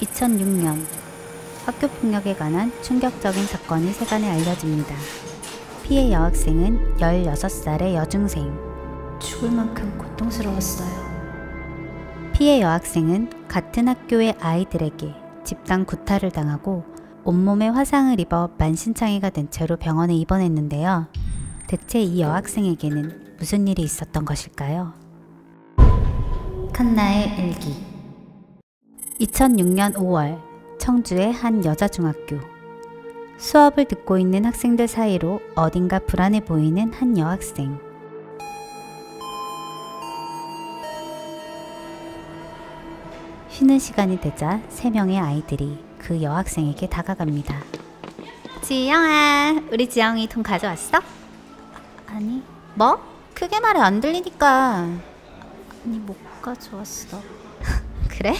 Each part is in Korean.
2006년 학교폭력에 관한 충격적인 사건이 세간에 알려집니다. 피해 여학생은 16살의 여중생. 죽을 만큼 고통스러웠어요. 피해 여학생은 같은 학교의 아이들에게 집단 구타를 당하고 온몸에 화상을 입어 만신창이가 된 채로 병원에 입원했는데요. 대체 이 여학생에게는 무슨 일이 있었던 것일까요? 칸나의 일기. 2006년 5월 청주의 한 여자중학교. 수업을 듣고 있는 학생들 사이로 어딘가 불안해 보이는 한 여학생. 쉬는 시간이 되자 3명의 아이들이 그 여학생에게 다가갑니다. 지영아, 우리 지영이 돈 가져왔어? 아니. 뭐? 크게 말해, 안 들리니까. 아니, 못 가져왔어. 그래?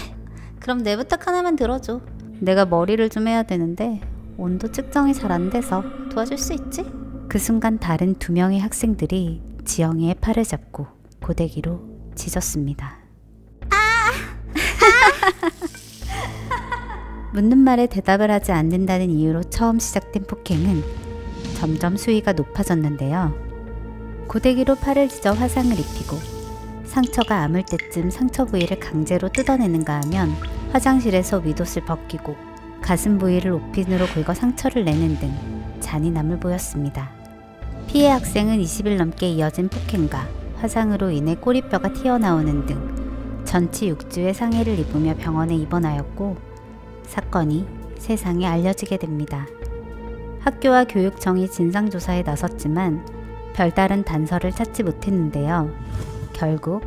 그럼 내 부탁 하나만 들어줘. 내가 머리를 좀 해야 되는데 온도 측정이 잘 안 돼서 도와줄 수 있지? 그 순간 다른 2명의 학생들이 지영이의 팔을 잡고 고데기로 찢었습니다. 묻는 말에 대답을 하지 않는다는 이유로 처음 시작된 폭행은 점점 수위가 높아졌는데요. 고데기로 팔을 찢어 화상을 입히고 상처가 아물 때쯤 상처 부위를 강제로 뜯어내는가 하면 화장실에서 윗옷을 벗기고 가슴 부위를 옷핀으로 긁어 상처를 내는 등 잔인함을 보였습니다. 피해 학생은 20일 넘게 이어진 폭행과 화상으로 인해 꼬리뼈가 튀어나오는 등 전치 6주의 상해를 입으며 병원에 입원하였고 사건이 세상에 알려지게 됩니다. 학교와 교육청이 진상조사에 나섰지만 별다른 단서를 찾지 못했는데요. 결국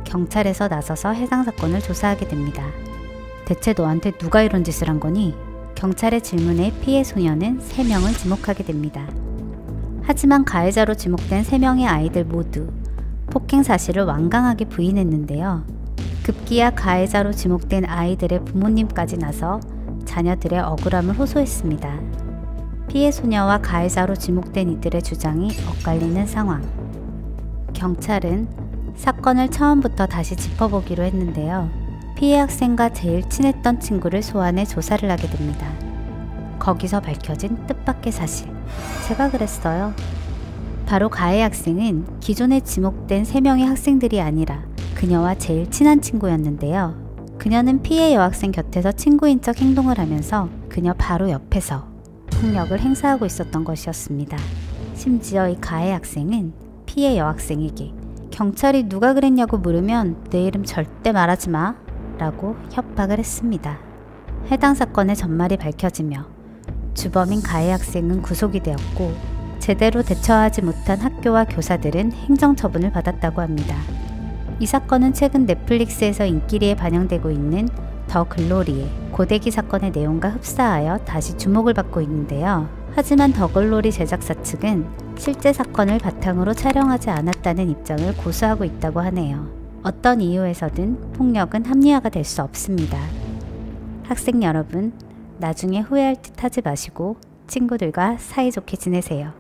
경찰에서 나서서 해당 사건을 조사하게 됩니다. 대체 너한테 누가 이런 짓을 한 거니? 경찰의 질문에 피해 소녀는 3명을 지목하게 됩니다. 하지만 가해자로 지목된 3명의 아이들 모두 폭행 사실을 완강하게 부인했는데요. 급기야 가해자로 지목된 아이들의 부모님까지 나서 자녀들의 억울함을 호소했습니다. 피해 소녀와 가해자로 지목된 이들의 주장이 엇갈리는 상황. 경찰은 사건을 처음부터 다시 짚어보기로 했는데요. 피해 학생과 제일 친했던 친구를 소환해 조사를 하게 됩니다. 거기서 밝혀진 뜻밖의 사실. 제가 그랬어요. 바로 가해 학생은 기존에 지목된 3명의 학생들이 아니라 그녀와 제일 친한 친구였는데요. 그녀는 피해 여학생 곁에서 친구인 척 행동을 하면서 그녀 바로 옆에서 폭력을 행사하고 있었던 것이었습니다. 심지어 이 가해 학생은 피해 여학생에게 경찰이 누가 그랬냐고 물으면 내 이름 절대 말하지 마 라고 협박을 했습니다. 해당 사건의 전말이 밝혀지며 주범인 가해 학생은 구속이 되었고 제대로 대처하지 못한 학교와 교사들은 행정처분을 받았다고 합니다. 이 사건은 최근 넷플릭스에서 인기리에 반영되고 있는 더 글로리의 고데기 사건의 내용과 흡사하여 다시 주목을 받고 있는데요. 하지만 더 글로리 제작사 측은 실제 사건을 바탕으로 촬영하지 않았다는 입장을 고수하고 있다고 하네요. 어떤 이유에서든 폭력은 합리화가 될 수 없습니다. 학생 여러분, 나중에 후회할 듯 하지 마시고 친구들과 사이좋게 지내세요.